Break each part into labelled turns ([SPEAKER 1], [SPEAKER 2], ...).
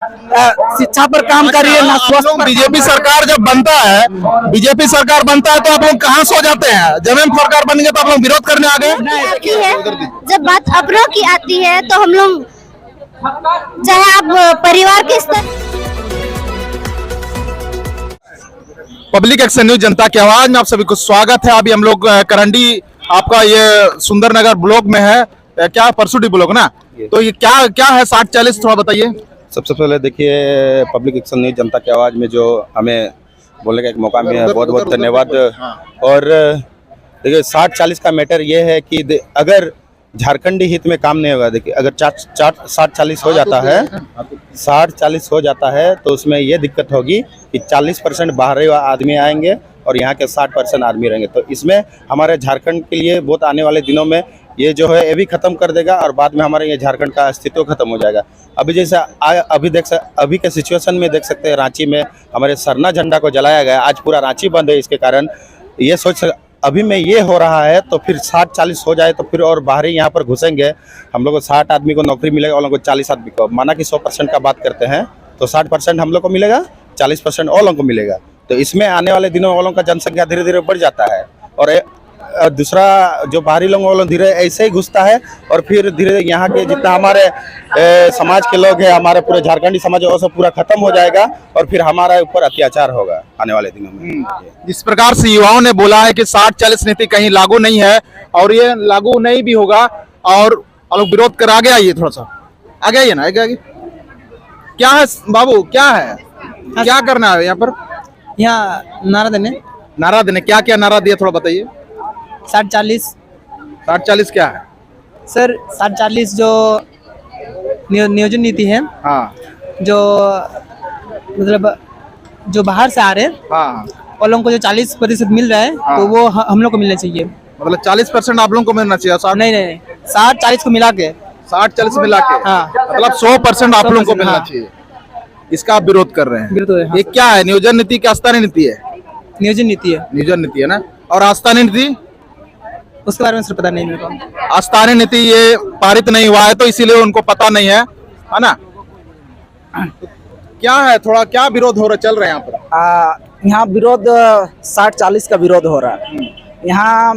[SPEAKER 1] शिक्षा पर काम कर रही है, ना स्वास्थ्य पर।
[SPEAKER 2] बीजेपी सरकार जब बनता है, बीजेपी सरकार बनता है तो आप लोग कहाँ सो जाते हैं? जब हम सरकार बन गए तो आप लोग विरोध करने आ गए।
[SPEAKER 3] आती है जब बात अपनों की आती है तो हम लोग, चाहे आप परिवार के स्तर।
[SPEAKER 2] पब्लिक एक्शन न्यूज जनता की आवाज में आप सभी को स्वागत है। अभी हम लोग करंडी आपका ये सुंदरनगर ब्लॉक में है, क्या परसुडी ब्लॉक ना, तो ये क्या क्या है 60-40 थोड़ा बताइए।
[SPEAKER 4] सबसे पहले देखिए, पब्लिक एक्शन न्यूज जनता की आवाज़ में जो हमें बोलने का एक मौका मिला है, बहुत बहुत धन्यवाद। और देखिए 60-40 का मैटर ये है कि अगर झारखंडी हित में काम नहीं होगा, देखिए अगर 60-40 हो जाता है, 60-40 हो जाता है तो उसमें ये दिक्कत होगी कि 40% बाहरी आदमी आएंगे और यहाँ के 60% आदमी रहेंगे। तो इसमें हमारे झारखंड के लिए बहुत आने वाले दिनों में ये जो है ये भी खत्म कर देगा और बाद में हमारे ये झारखंड का अस्तित्व खत्म हो जाएगा। अभी जैसे अभी के सिचुएशन में देख सकते हैं, रांची में हमारे सरना झंडा को जलाया गया, आज पूरा रांची बंद है। इसके कारण ये सोच अभी में ये हो रहा है, तो फिर 60-40 हो जाए तो फिर और बाहरी यहाँ पर घुसेंगे। हम लोग को 60 आदमी को नौकरी मिलेगा और लोगों को 40 आदमी को, माना कि 100% का बात करते हैं तो 60% हम लोग को मिलेगा, 40% और लोगों को मिलेगा। तो इसमें आने वाले दिनों वालों का जनसंख्या धीरे धीरे बढ़ जाता है और दूसरा जो बाहरी लोग वालों धीरे ऐसे ही घुसता है और फिर धीरे यहाँ के जितना हमारे समाज के लोग हैं, हमारे पूरे झारखंडी समाज वो सब पूरा खत्म हो जाएगा और फिर हमारा ऊपर अत्याचार होगा आने वाले दिनों में।
[SPEAKER 2] जिस प्रकार से युवाओं ने बोला है कि 60-40 नीति कहीं लागू नहीं है और ये लागू नहीं भी होगा और लोग विरोध कर आगे आइए, थोड़ा सा आगे आइए ना, आगे क्या है बाबू, क्या है, क्या करना है यहाँ पर?
[SPEAKER 1] यहाँ नारा देने
[SPEAKER 2] क्या क्या नारा दिया थोड़ा बताइए।
[SPEAKER 1] 60-40
[SPEAKER 2] क्या है
[SPEAKER 1] सर? 60-40 जो नियोजन नीति है,
[SPEAKER 2] हाँ,
[SPEAKER 1] जो मतलब जो बाहर से आ रहे हैं,
[SPEAKER 2] हाँ,
[SPEAKER 1] और लोगों को जो 40% मिल रहा है,
[SPEAKER 2] हाँ,
[SPEAKER 1] तो वो हम लोग को मिलना चाहिए।
[SPEAKER 2] मतलब 40% आप लोगों को मिलना चाहिए। 60
[SPEAKER 1] नहीं 60-40 को मिला के,
[SPEAKER 2] 60-40 मिला के,
[SPEAKER 1] हाँ,
[SPEAKER 2] मतलब 100% आप लोगों को मिलना
[SPEAKER 1] हाँ,
[SPEAKER 2] चाहिए। इसका आप विरोध कर रहे हैं?
[SPEAKER 1] विरोध है, हाँ।
[SPEAKER 2] ये क्या है, नियोजन नीति की आस्थानी नीति है?
[SPEAKER 1] नियोजन नीति है,
[SPEAKER 2] नियोजन नीति है ना, और आस्थानी नीति
[SPEAKER 1] उसके बारे में सर पता नहीं मेरे को।
[SPEAKER 2] आस्थानी नीति ये पारित नहीं हुआ है तो इसीलिए उनको पता नहीं है ना। तो क्या है, थोड़ा क्या विरोध हो रहा चल रहा है यहाँ पर?
[SPEAKER 5] यहाँ विरोध 60-40 का विरोध हो रहा है। यहाँ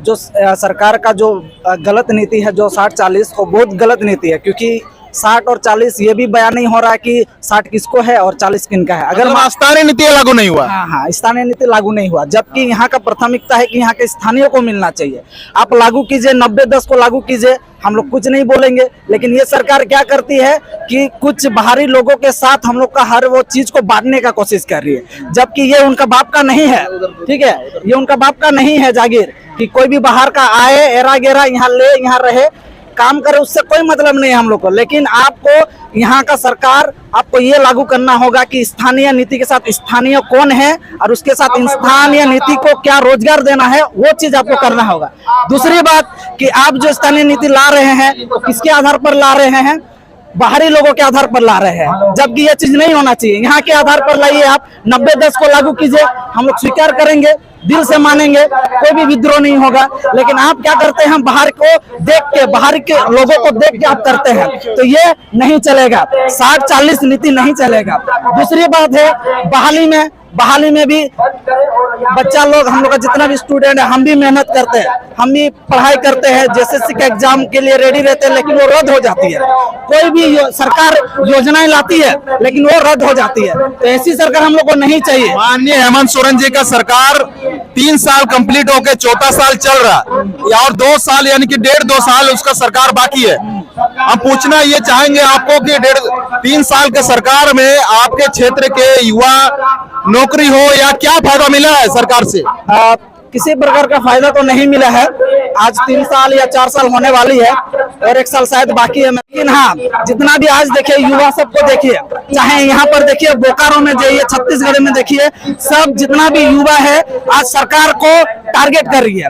[SPEAKER 5] जो सरकार का जो गलत नीति है, जो 60-40 वो बहुत गलत नीति है, क्योंकि 60 और 40 ये भी बयान नहीं हो रहा है कि 60 किसको है और 40 किनका है। अगर
[SPEAKER 2] स्थानीय नीति लागू नहीं हुआ,
[SPEAKER 5] हाँ, स्थानीय नीति लागू नहीं हुआ, जबकि यहाँ का प्राथमिकता है कि यहाँ के स्थानीय को मिलना चाहिए। आप लागू कीजिए, 90-10 को लागू कीजिए, हम लोग कुछ नहीं बोलेंगे। लेकिन ये सरकार क्या करती है कि कुछ बाहरी लोगों के साथ हम लोग का हर वो चीज को बांटने का कोशिश कर रही है, जबकि ये उनका बाप का नहीं है। ठीक है, ये उनका बाप का नहीं है जागीर कि कोई भी बाहर का आए, एरा गेरा यहाँ ले, यहाँ रहे, काम करे, उससे कोई मतलब नहीं है हम लोग को। लेकिन आपको यहाँ का सरकार आपको ये लागू करना होगा कि स्थानीय नीति के साथ स्थानीय कौन है और उसके साथ स्थानीय नीति को क्या रोजगार देना है, वो चीज आपको करना होगा। दूसरी बात कि आप जो स्थानीय नीति ला रहे हैं, किसके आधार पर ला रहे हैं? बाहरी लोगों के आधार पर ला रहे हैं, जबकि ये चीज नहीं होना चाहिए। यहाँ के आधार पर लाइए, आप 90-10 को लागू कीजिए, हम लोग स्वीकार करेंगे, दिल से मानेंगे, कोई भी विद्रोह नहीं होगा। लेकिन आप क्या करते हैं, बाहर को देख के, बाहर के लोगों को देख के आप करते हैं, तो ये नहीं चलेगा। 60-40 नीति नहीं चलेगा। दूसरी बात है, बहाली में भी बच्चा लोग, हम लोग का जितना भी स्टूडेंट है, हम भी मेहनत करते हैं, हम भी पढ़ाई करते हैं, JSSC के एग्जाम के लिए रेडी रहते हैं, लेकिन वो रद्द हो जाती है। कोई भी सरकार योजनाएं लाती है लेकिन वो रद्द हो जाती है, तो ऐसी सरकार हम लोग को नहीं चाहिए।
[SPEAKER 2] माननीय हेमंत सोरेन जी का सरकार 3 साल कंप्लीट होके 4था साल चल रहा और 2 साल यानी कि 1.5-2 साल उसका सरकार बाकी है। हम पूछना ये चाहेंगे आपको कि 3 साल के सरकार में आपके क्षेत्र के युवा नौकरी हो या क्या फायदा मिला है सरकार से?
[SPEAKER 5] किसी प्रकार का फायदा तो नहीं मिला है। आज 3 साल या 4 साल होने वाली है और 1 साल शायद बाकी है। लेकिन हाँ, जितना भी आज देखिए युवा सबको देखिए, चाहे यहाँ पर देखिए, बोकारो में जाइए, छत्तीसगढ़ में देखिए, सब जितना भी युवा है आज सरकार को टारगेट कर रही है।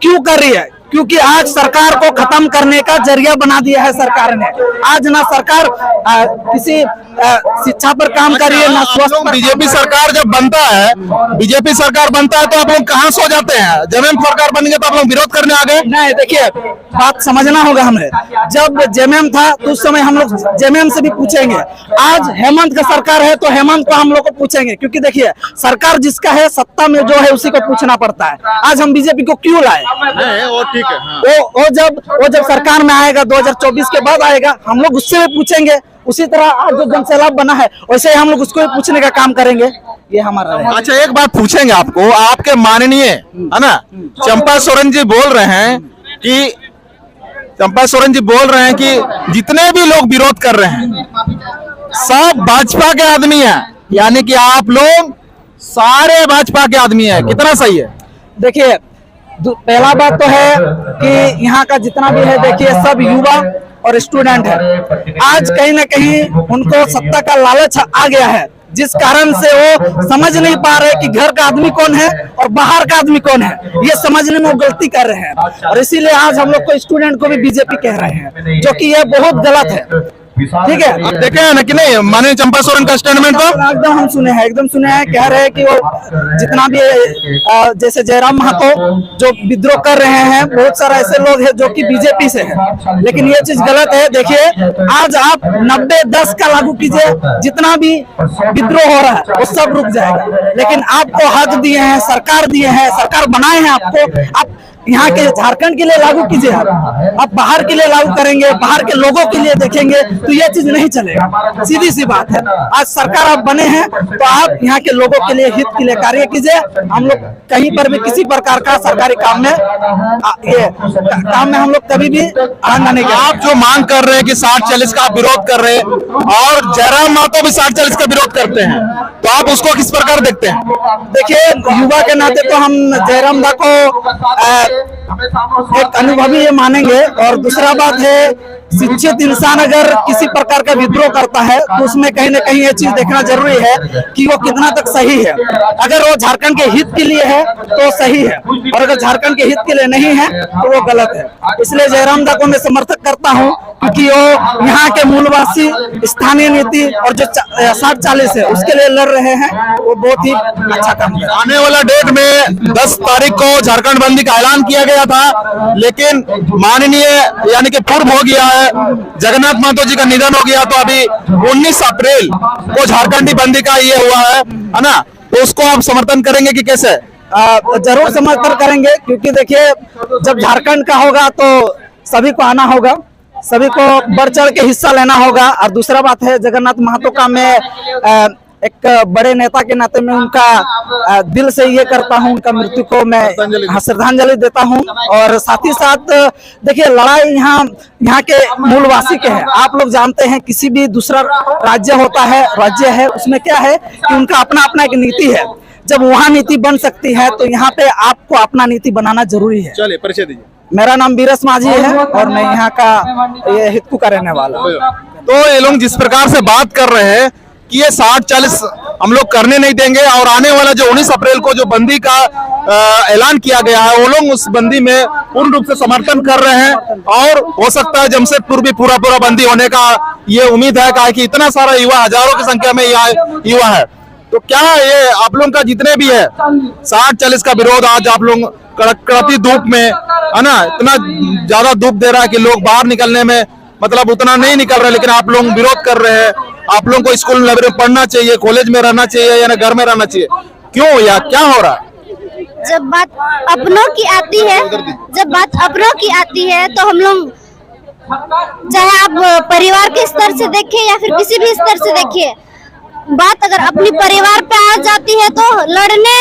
[SPEAKER 5] क्यों कर रही है? क्योंकि आज सरकार को खत्म करने का जरिया बना दिया है सरकार ने। आज ना सरकार किसी शिक्षा पर काम कर रही है, ना स्वास्थ्य पर।
[SPEAKER 2] बीजेपी सरकार जब बनता है, बीजेपी सरकार बनता है तो आप लोग कहाँ सो जाते हैं? जेएमएम सरकार बन गई तो आप लोग विरोध करने आ गए?
[SPEAKER 5] नहीं, देखिए बात समझना होगा हमें। जब जेएमएम था तो उस समय हम लोग जेएमएम से भी पूछेंगे। आज हेमंत का सरकार है तो हेमंत को हम लोग को पूछेंगे, क्योंकि देखिए सरकार जिसका है, सत्ता में जो है उसी को पूछना पड़ता है। आज हम बीजेपी को क्यों लाए?
[SPEAKER 2] वो ठीक है, हाँ।
[SPEAKER 5] वो जब सरकार में आएगा 2024 के बाद आएगा, हम लोग उससे भी पूछेंगे। उसी तरह आज जो जनसैलाब बना है वैसे ही हम लोग उसको भी पूछने का काम करेंगे। ये हमारा है।
[SPEAKER 2] अच्छा, एक बात पूछेंगे आपको, आपके माननीय है ना चंपा सोरेन जी बोल रहे हैं कि जितने भी लोग विरोध कर रहे हैं सब भाजपा के आदमी हैं, यानी कि आप लोग सारे भाजपा के आदमी हैं। कितना सही है?
[SPEAKER 5] देखिए पहला बात तो है कि यहाँ का जितना भी है, देखिए सब युवा और स्टूडेंट है। आज कहीं ना कहीं उनको सत्ता का लालच आ गया है, जिस कारण से वो समझ नहीं पा रहे कि घर का आदमी कौन है और बाहर का आदमी कौन है। ये समझने में वो गलती कर रहे हैं, और इसीलिए आज हम लोग को स्टूडेंट को भी बीजेपी कह रहे हैं, जो कि ये बहुत गलत है। ठीक है,
[SPEAKER 2] आप देखे हैं ना कि नहीं माननीय चंपा सोरेन का स्टेटमेंट? तो
[SPEAKER 5] एकदम हम सुने हैं, कह रहे हैं कि वो जितना भी जैसे जयराम महतो जो विद्रोह कर रहे हैं, बहुत सारा ऐसे लोग हैं जो कि बीजेपी से हैं, लेकिन ये चीज गलत है। देखिए आज आप 90-10 का लागू कीजिए, जितना भी विद्रोह हो रहा है वो सब रुक जाएगा। लेकिन आपको हक दिए हैं, सरकार दिए हैं, सरकार बनाए हैं आपको, आप यहाँ के झारखंड के लिए लागू कीजिए। आप बाहर के लिए लागू करेंगे, बाहर के लोगों के लिए देखेंगे तो ये चीज नहीं चलेगा। सीधी सी बात है, आज सरकार आप बने हैं तो आप यहाँ के लोगों के लिए, हित के लिए कार्य कीजिए। हम लोग कहीं पर भी किसी प्रकार का सरकारी काम में हम लोग कभी भी आना नहीं करेंगे।
[SPEAKER 2] आप जो मांग कर रहे हैं कि 60-40 का आप विरोध कर रहे हैं और जयराम महतो भी 60-40 का विरोध करते हैं, तो आप उसको किस प्रकार देखते हैं?
[SPEAKER 5] देखिए युवा के नाते तो हम जयराम दा को एक अनुभवी ये मानेंगे, और दूसरा बात है शिक्षित इंसान अगर किसी प्रकार का विद्रोह करता है तो उसमें कहीं ना कहीं ये चीज देखना जरूरी है कि वो कितना तक सही है। अगर वो झारखंड के हित के लिए है तो सही है, और अगर झारखंड के हित के लिए नहीं है तो वो गलत है। इसलिए जयराम दा को मैं समर्थक करता हूँ, क्योंकि वो यहाँ के मूलवासी, स्थानीय नीति और जो 60-40 है उसके लिए लड़ रहे हैं, वो बहुत ही अच्छा काम कर।
[SPEAKER 2] आने वाला डेट में 10 तारीख को झारखंड बंदी का ऐलान किया गया था, लेकिन माननीय यानी कि पूर्व हो गया है, जगन्नाथ महतो जी का निधन हो गया, तो अभी 19 अप्रैल को झारखंडी बंदी का ये हुआ है ना, तो उसको आप समर्थन करेंगे कि कैसे?
[SPEAKER 5] जरूर समर्थन करेंगे, क्योंकि देखिए जब झारखंड का होगा तो सभी को आना होगा, सभी को बढ़ चढ़ के हिस्सा लेना होगा। और दूसरा बात है जगन्नाथ महतो का मैं एक बड़े नेता के नाते में उनका दिल से ये करता हूं, उनका मृत्यु को मैं श्रद्धांजलि देता हूं। और साथ ही साथ देखिए लड़ाई यहाँ के मूलवासी के है। आप लोग जानते हैं किसी भी दूसरा राज्य होता है, राज्य है, उसमें क्या है कि उनका अपना अपना एक नीति है। जब वहाँ नीति बन सकती है तो यहाँ पे आपको अपना नीति बनाना जरूरी है।
[SPEAKER 2] चलिए परिचय दीजिए।
[SPEAKER 5] मेरा नाम बीरस माझी है और मैं यहाँ का ये हितकू का रहने वाला हूँ।
[SPEAKER 2] तो ये लोग जिस प्रकार से बात कर रहे हैं कि ये 60-40 हम लोग करने नहीं देंगे, और आने वाला जो 19 अप्रैल को जो बंदी का ऐलान किया गया है, वो लोग उस बंदी में पूर्ण रूप से समर्थन कर रहे हैं। और हो सकता है जमशेदपुर भी पूरा बंदी होने का ये उम्मीद है, कि इतना सारा युवा, हजारों की संख्या में युवा है। तो क्या ये आप लोगों का जितने भी है 60-40 का विरोध, आज आप लोग कड़कती धूप में है ना, इतना ज्यादा धूप दे रहा है कि लोग बाहर निकलने में मतलब उतना नहीं निकल रहे, लेकिन आप लोग विरोध कर रहे हैं। आप लोगों को स्कूल में पढ़ना चाहिए, कॉलेज में रहना चाहिए या घर में रहना चाहिए, क्यों या क्या हो रहा है?
[SPEAKER 3] जब बात अपनों की आती है तो हम लोग, चाहे आप परिवार के स्तर से देखें या फिर किसी भी स्तर से देखिए, बात अगर अपनी परिवार पे आ जाती है तो लड़ने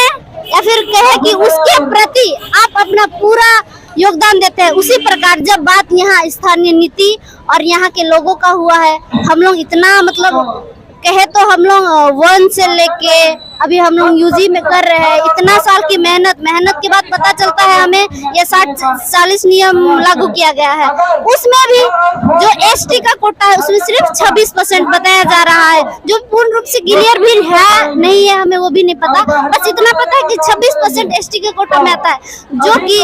[SPEAKER 3] या फिर कहे कि उसके प्रति आप अपना पूरा योगदान देते हैं। उसी प्रकार जब बात यहाँ स्थानीय नीति और यहाँ के लोगों का हुआ है, हम लोग इतना मतलब कहे तो हम लोग 1 से लेके अभी हम लोग यूजी में कर रहे हैं, इतना साल की मेहनत के बाद पता चलता है हमें ये 60-40 नियम लागू किया गया है। उसमें भी जो एसटी का कोटा है उसमें सिर्फ 26% बताया जा रहा है, जो पूर्ण रूप से क्लियर भी है नहीं है, हमें वो भी नहीं पता। बस इतना पता है कि 26% एसटी के कोटा में आता है, जो कि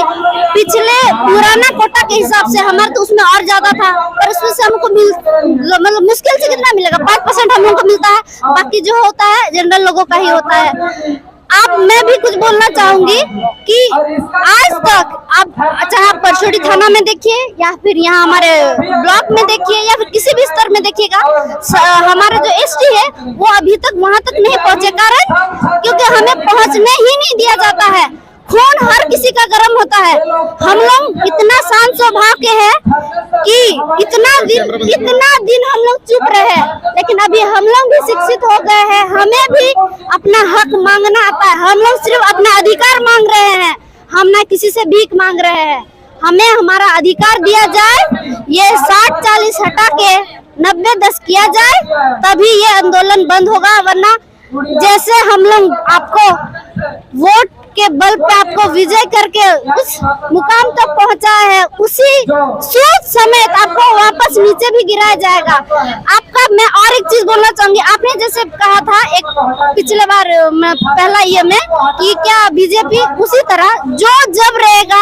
[SPEAKER 3] पिछले पुराना कोटा के हिसाब से हमारे तो उसमें और ज्यादा था, और उसमें से हमको मतलब मुश्किल से कितना मिलेगा, 5% हम लोग को मिलता है, बाकी जो होता है जनरल लोगों का ही होता है। आप मैं भी कुछ बोलना चाहूंगी कि आज तक आप चाहे आप परशोड़ी थाना में देखिए या फिर यहाँ हमारे ब्लॉक में देखिए या फिर किसी भी स्तर में देखिएगा, हमारे जो एसटी है वो अभी तक वहां तक नहीं पहुंचे। कारण क्योंकि हमें पहुंचने ही नहीं दिया जाता है। खून हर किसी का गर्म होता है। हम लोग इतना शांत स्वभाव के हैं कि इतना दिन हम लोग चुप रहे, लेकिन अभी हम लोग भी शिक्षित हो गए हैं, हमें भी अपना हक मांगना आता है। हम लोग सिर्फ अपना अधिकार मांग रहे हैं, हम ना किसी से भीख मांग रहे हैं। हमें हमारा अधिकार दिया जाए, ये 60-40 हटा के 90-10 किया जाए, तभी ये आंदोलन बंद होगा। वरना जैसे हम लोग आपको वोट के बल पे आपको विजय करके उस मुकाम तक पहुंचा है, उसी सोच समेत आपको वापस नीचे भी गिराया जाएगा। आपका मैं और एक चीज बोलना चाहूंगी, आपने जैसे कहा था एक पिछले बार पहला ये में कि क्या बीजेपी उसी तरह जो जब रहेगा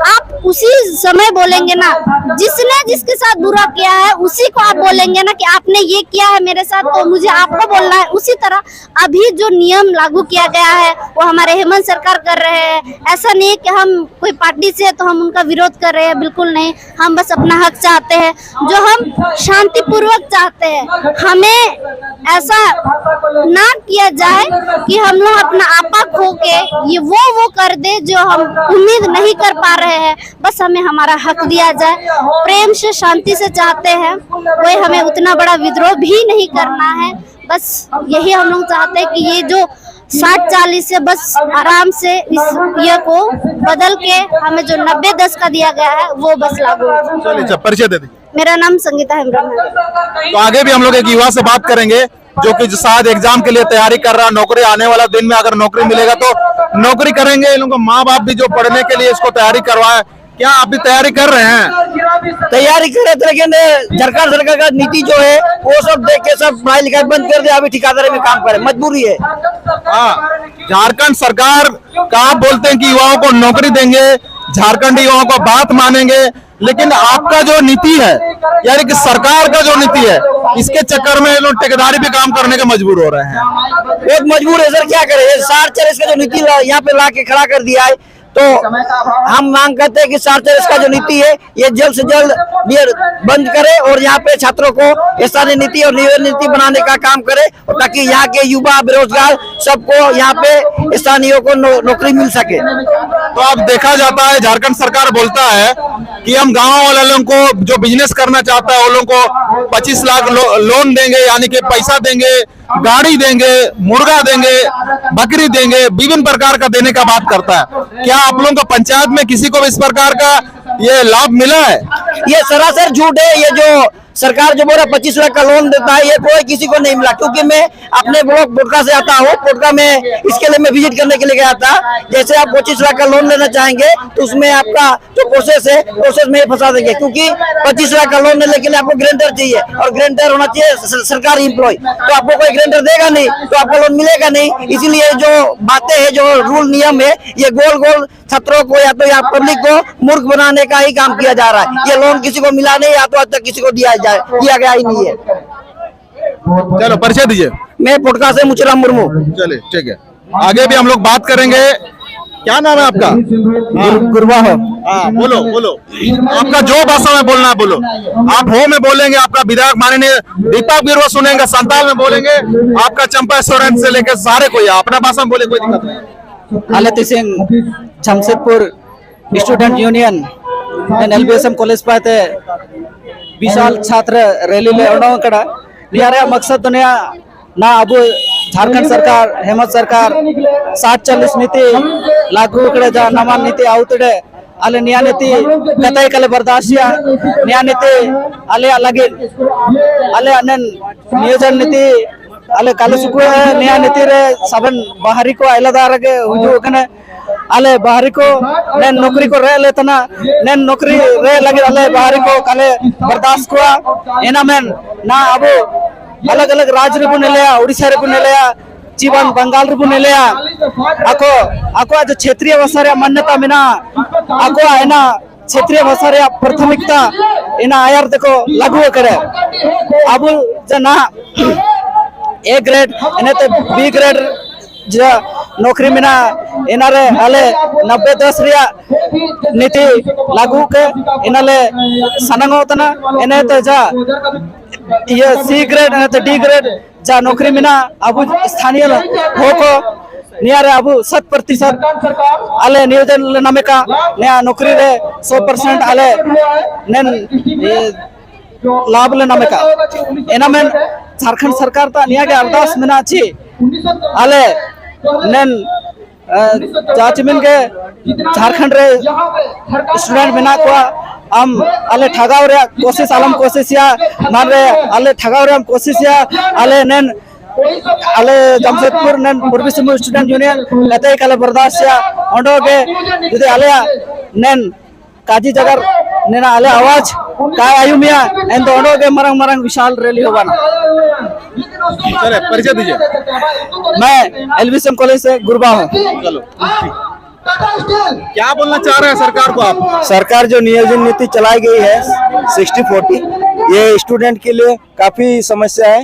[SPEAKER 3] आप उसी समय बोलेंगे ना, जिसने जिसके साथ बुरा किया है उसी को आप बोलेंगे ना कि आपने ये किया है मेरे साथ तो मुझे आपको बोलना है। उसी तरह अभी जो नियम लागू किया गया है वो हमारे हेमंत सरकार कर रहे हैं। ऐसा नहीं कि हम कोई पार्टी से तो हम उनका विरोध कर रहे हैं, बिल्कुल नहीं। हम बस अपना हक चाहते हैं, जो हम शांतिपूर्वक चाहते हैं। हमें ऐसा ना किया जाए कि हम लोग अपना आपा खो के ये वो कर दे जो हम उम्मीद नहीं कर पा रहे हैं। बस हमें हमारा हक दिया जाए, प्रेम से शांति से चाहते हैं, कोई हमें उतना बड़ा विद्रोह भी नहीं करना है। बस यही हम लोग चाहते हैं कि ये जो 60-40 से बस आराम से इस ये को बदल के हमें जो 90-10 का दिया गया है वो बस लागू हो।
[SPEAKER 2] चलिए परिचय दे दीजिए।
[SPEAKER 3] मेरा नाम संगीता हेम्ब्रम है।
[SPEAKER 2] तो आगे भी हम लोग एक युवा से बात करेंगे जो कि शायद एग्जाम के लिए तैयारी कर रहा है, नौकरी आने वाला दिन में अगर नौकरी मिलेगा तो नौकरी करेंगे। इन लोगों को माँ बाप भी जो पढ़ने के लिए इसको तैयारी करवाए, क्या आप भी तैयारी कर रहे हैं?
[SPEAKER 5] तैयारी कर रहे थे, लेकिन झारखंड सरकार का नीति जो है वो सब देख के सब पढ़ाई लिखाई बंद कर दिया। अभी ठिकादारी में काम करे, मजबूरी है।
[SPEAKER 2] हाँ, झारखंड सरकार का आप बोलते हैं कि युवाओं को नौकरी देंगे, झारखंड युवाओं को बात मानेंगे, लेकिन आपका जो नीति है यानी कि सरकार का जो नीति है इसके चक्कर में लोग ठेकेदारी भी काम करने के मजबूर हो रहे हैं।
[SPEAKER 5] बहुत मजबूर है सर, क्या करे। 60-40 का जो नीति यहाँ पे ला के खड़ा कर दिया है, तो हम मांग करते हैं कि 60-40 का जो नीति है ये जल्द से जल्द बंद करे और यहाँ पे छात्रों को स्थानीय नीति और निवेश नीति बनाने का काम करे, और ताकि यहाँ के युवा बेरोजगार सबको यहाँ पे स्थानीयों को नौकरी मिल सके।
[SPEAKER 2] तो अब देखा जाता है झारखंड सरकार बोलता है कि हम गांव वाले लोगों को जो बिजनेस करना चाहता है वो लोगों को 25 लाख लोन देंगे, यानी कि पैसा देंगे, गाड़ी देंगे, मुर्गा देंगे, बकरी देंगे, विभिन्न प्रकार का देने का बात करता है। क्या आप लोगों को पंचायत में किसी को भी इस प्रकार का ये लाभ मिला है?
[SPEAKER 5] ये सरासर झूठ है। ये जो सरकार जो बोला 25 लाख का लोन देता है, ये कोई किसी को नहीं मिला। क्योंकि मैं अपने ब्लॉक पोटका से आता हूँ, पोटका में इसके लिए मैं विजिट करने के लिए गया था। जैसे आप 25 लाख का लोन लेना चाहेंगे तो उसमें आपका जो प्रोसेस है प्रोसेस में फंसा देंगे, क्योंकि 25 लाख का लोन लेने के लिए आपको ग्रांटर चाहिए और ग्रांटर होना चाहिए सरकारी एम्प्लॉय। तो आपको कोई ग्रांटर देगा नहीं तो आपका लोन मिलेगा नहीं। इसीलिए जो बातें हैं, जो रूल नियम है, ये गोल गोल छात्रों को या तो पब्लिक को मूर्ख बनाने का ही काम किया जा रहा है। ये लोन किसी को मिला नहीं, या तो आज तक किसी को दिया किया गया ही नहीं है।
[SPEAKER 2] चलो परिचय दीजिए।
[SPEAKER 5] मैं पोटका से मुचुराम मुर्मू।
[SPEAKER 2] चलिए ठीक है, आगे भी हम लोग बात करेंगे। क्या नाम है आपका?
[SPEAKER 5] गुरवा हो।
[SPEAKER 2] हाँ बोलो बोलो, आपका जो भाषा में बोलना है बोलो। आप हो में बोलेंगे, आपका विधायक माननीय दीपक बिरुवा सुनेंगे, संताल में बोलेंगे, आपका चंपा स्टूडेंट से लेकर सारे कोई अपना भाषा में बोले, कोई दिक्कत नहीं।
[SPEAKER 6] आलती Singh Jamshedpur student union LBSM college पाते विशाल छात्र रैली ले उड़ोकड़ा नियारे मकसद दुनिया ना अब झारखंड सरकार हेमंत सरकार 60-40 नीति लागू करे जा नवा नीति आउतड़े अले निया नीति कतई कले बर्दाश्तिया निया नीति अले अलगे अले अनन नियोजन नीति ale kale suku niya nitire saben bahari ko ailada rage huju kane ale bahari ko nen nokri ko re letana nen nokri re lagi ale bahari ko kale bardast ko ena men na abu अलग अलग राज्य रे बुने लेया ओडिशा रे बुने लेया जीवन बंगाल रे बुने लेया आको आको आज क्षेत्रीय भाषा रे मान्यता मिना आको एना क्षेत्रीय भाषा रे प्राथमिकता एना आयर देखो लागू करे अब जना ए ग्रेड एने ते बी ग्रेड जा नौकरी मिना एनारे आले 90-10 रिया नीति लागू के एनाले सनंगोतना एने ते जा ये सी ग्रेड है तो डी ग्रेड जा नौकरी मिना अब स्थानीय हो को नियारे अब 100% आले नियोजन नामे का नया नौकरी रे 100% आले नेन लाभ ले नामे का एना में झारखंड सरकार ता निया के अरदास मिना छी आले नेन जाचमिन के झारखंड रे स्टूडेंट मिना को हम आले ठगाव रे कोशिश आलम कोशिश या मान रे आले ठगाव रे हम कोशिश या आले नेन आले जमशेदपुर नेन पूर्वी सिंहभूम स्टूडेंट यूनियन कते काले बर्दाश्त या ओंडो के जुदे आले नेन काजी जगर नेना आले आवाज काय आयुमिया एंड ओंडो के मरंग मरंग विशाल रैली होवाना
[SPEAKER 2] चले परिचय दीजिए।
[SPEAKER 6] मैं एलबीएसएम कॉलेज से गुरबा हूं।
[SPEAKER 2] चलो क्या बोलना चाह रहे हैं सरकार को आप?
[SPEAKER 7] सरकार जो नियोजन नीति चलाई गई है 60-40 ये स्टूडेंट के लिए काफी समस्या है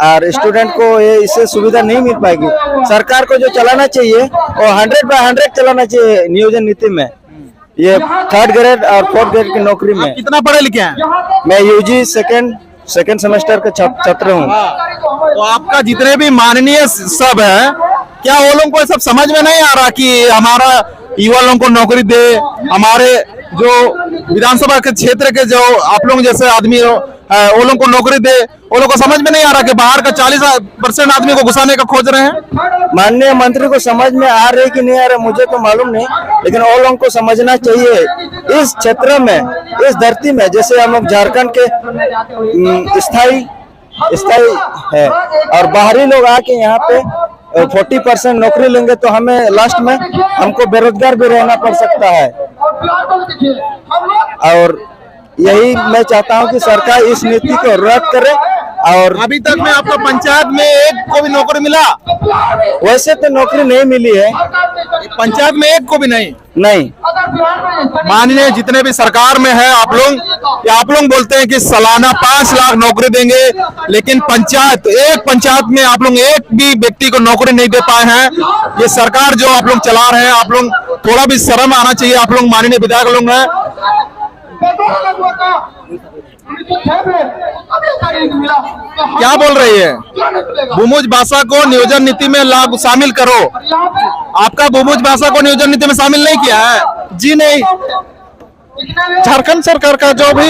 [SPEAKER 7] और स्टूडेंट को ये इससे सुविधा नहीं मिल पाएगी। सरकार को जो चलाना चाहिए वो 100/100 चलाना चाहिए नियोजन नीति में। ये 3rd ग्रेड और 4th ग्रेड की नौकरी में।
[SPEAKER 2] कितना पढ़े लिखे हैं?
[SPEAKER 7] मैं यूजी सेकेंड सेमेस्टर का छात्र हूँ।
[SPEAKER 2] तो आपका जितने भी माननीय सब है क्या वो लोगों को सब समझ में नहीं आ रहा कि हमारा युवा लोगों को नौकरी दे, हमारे जो विधानसभा के क्षेत्र के जो आप लोग जैसे आदमी वो लोगों को नौकरी दे, वो लोगों को समझ में नहीं आ रहा कि बाहर का 40% आदमी को घुसाने का खोज रहे हैं।
[SPEAKER 7] माननीय मंत्री को समझ में आ रही कि नहीं आ रहा मुझे तो मालूम नहीं, लेकिन वो लोगों को समझना चाहिए इस क्षेत्र में, इस धरती में, जैसे हम लोग झारखंड के स्थायी है और बाहरी लोग आके यहाँ पे 40% नौकरी लेंगे तो हमें लास्ट में हमको बेरोजगार भी रहना पड़ सकता है। और यही मैं चाहता हूं कि सरकार इस नीति को रद्द करे। और
[SPEAKER 2] अभी तक में आपको पंचायत में एक को भी नौकरी मिला?
[SPEAKER 7] वैसे तो नौकरी नहीं मिली है
[SPEAKER 2] पंचायत में एक को भी नहीं।
[SPEAKER 7] माननीय
[SPEAKER 2] जितने भी सरकार में है आप लोग बोलते हैं कि सालाना 5 लाख नौकरी देंगे, लेकिन एक पंचायत में आप लोग एक भी व्यक्ति को नौकरी नहीं दे पाए हैं। ये सरकार जो आप लोग चला रहे हैं, आप लोग थोड़ा भी शर्म आना चाहिए। आप लोग माननीय विधायक लोग हैं, क्या बोल रही है? भूमुज भाषा को नियोजन नीति में लागू शामिल करो। आपका भूमुज भाषा को नियोजन नीति में शामिल नहीं किया है?
[SPEAKER 1] जी नहीं, झारखंड सरकार का जो भी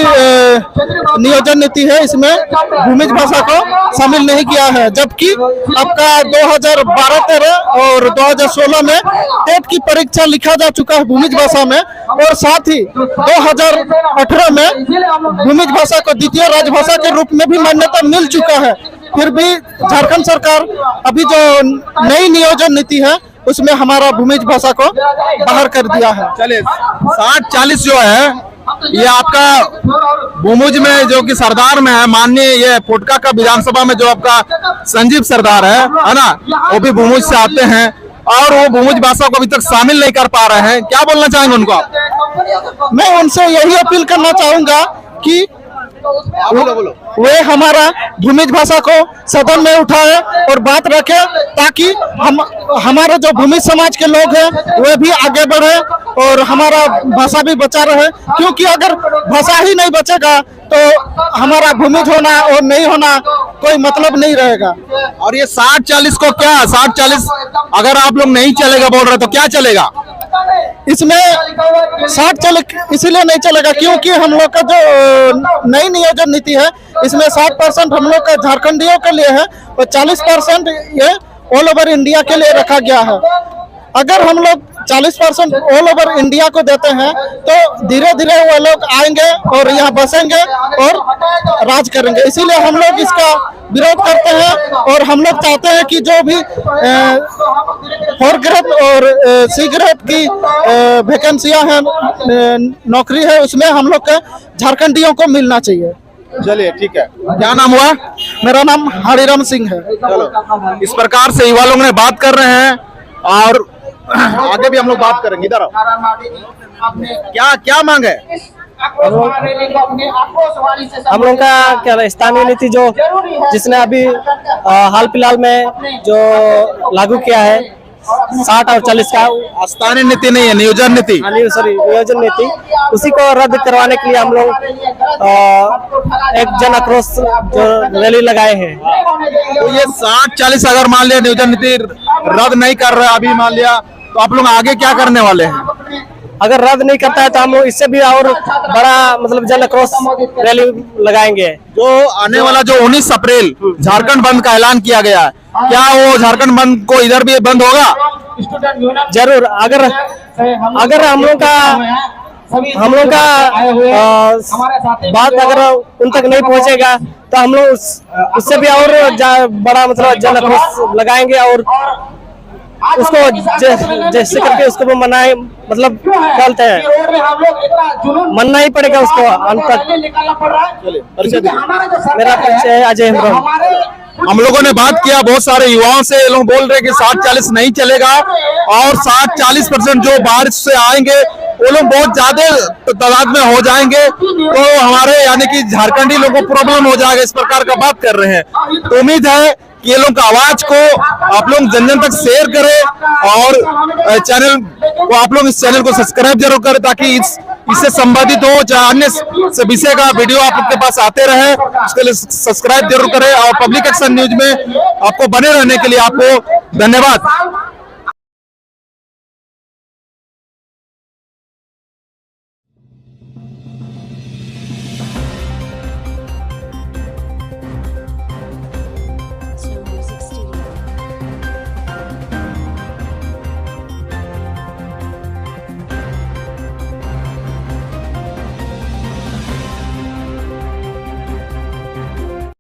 [SPEAKER 1] नियोजन नीति है इसमें भूमिज भाषा को शामिल नहीं किया है, जबकि आपका 2012-13 और 2016 में टेट की परीक्षा लिखा जा चुका है भूमिज भाषा में, और साथ ही 2018 में भूमिज भाषा को द्वितीय राजभाषा के रूप में भी मान्यता मिल चुका है। फिर भी झारखंड सरकार अभी जो नई नियोजन नीति है उसमें हमारा भूमिज भाषा को बाहर कर दिया है।
[SPEAKER 2] चलिए 60-40 जो है ये आपका भूमुज में जो कि सरदार में है, माननीय ये पोटका का विधानसभा में जो आपका संजीव सरदार है ना, वो भी भूमुज से आते हैं और वो भूमुज भाषा को अभी तक शामिल नहीं कर पा रहे हैं। क्या बोलना चाहेंगे उनको आप?
[SPEAKER 1] मैं उनसे यही अपील करना चाहूंगा कि वे हमारा भूमिज भाषा को सदन में उठाए और बात रखे, ताकि हमारे जो भूमिज समाज के लोग हैं वे भी आगे बढ़े और हमारा भाषा भी बचा रहे। क्योंकि अगर भाषा ही नहीं बचेगा तो हमारा भूमिज होना और नहीं होना कोई मतलब नहीं रहेगा।
[SPEAKER 2] और ये 60-40 को क्या 60-40 अगर आप लोग नहीं चलेगा बोल रहे तो क्या चलेगा?
[SPEAKER 1] इसमें 60 चले इसीलिए नहीं चलेगा क्योंकि हम लोग का जो नई नियोजन नीति है इसमें 60% हम लोग का झारखंडियों के लिए है और 40% ये ऑल ओवर इंडिया के लिए रखा गया है। अगर हम लोग 40% ऑल ओवर इंडिया को देते हैं तो धीरे धीरे वो लोग आएंगे और यहाँ बसेंगे और राज करेंगे। इसीलिए हम लोग इसका विरोध करते हैं और हम लोग चाहते हैं कि जो भी फोर ग्रेड और सी ग्रेड की वैकेंसियां हैं, नौकरी है, उसमें हम लोग के झारखंडियों को मिलना चाहिए।
[SPEAKER 2] चलिए ठीक है, क्या नाम हुआ?
[SPEAKER 1] मेरा नाम हरिराम सिंह है।
[SPEAKER 2] चलो, इस प्रकार से युवा लोग ने बात कर रहे हैं और आगे भी हम लोग बात करेंगे। इधर आओ, क्या क्या मांग है?
[SPEAKER 8] हम लोग का क्या स्थानीय नीति जो जिसने अभी हाल फिलहाल में जो लागू किया है 60 और 40 का
[SPEAKER 2] स्थानीय नीति नहीं है, नियोजन नीति।
[SPEAKER 8] सॉरी नियोजन नीति, उसी को रद्द करवाने के लिए हम लोग एक जन आक्रोश जो रैली लगाए हैं।
[SPEAKER 2] तो ये 60-40 अगर मान लिया नियोजन नीति रद्द नहीं कर रहा अभी मान लिया, तो आप लोग आगे क्या करने वाले हैं?
[SPEAKER 8] अगर रद्द नहीं करता है तो हम लोग इससे भी और बड़ा मतलब जन आक्रोश रैली लगाएंगे।
[SPEAKER 2] जो आने वाला जो 19 अप्रैल झारखंड बंद का ऐलान किया गया है, क्या वो झारखंड बंद को इधर भी बंद होगा?
[SPEAKER 8] जरूर, अगर हम लोग का बात अगर उन तक नहीं पहुंचेगा तो हम लोग उससे भी और बड़ा मतलब जन आक्रोश लगाएंगे और उसको जैसे करके उसको मनाए, मतलब कहते हैं मनना ही पड़ेगा उसको अंत तक। मेरा परिचय है अजय हेम्ब्रम।
[SPEAKER 2] हम लोगों ने बात किया बहुत सारे युवाओं से, ये लोग बोल रहे हैं कि 60-40 नहीं चलेगा और 60-40% जो बाहर से आएंगे वो लोग बहुत ज्यादा तादाद में हो जाएंगे, तो हमारे यानी कि झारखंडी लोगों को प्रॉब्लम हो जाएगा, इस प्रकार का बात कर रहे हैं। तो उम्मीद है कि ये लोग का आवाज को आप लोग जन जन तक शेयर करें और चैनल को आप लोग इस चैनल को सब्सक्राइब जरूर करें ताकि इससे संबंधित हो चाहे अन्य विषय का वीडियो आप लोग के पास आते रहे, उसके लिए सब्सक्राइब जरूर करें और पब्लिक एक्शन न्यूज में आपको बने रहने के लिए आपको धन्यवाद।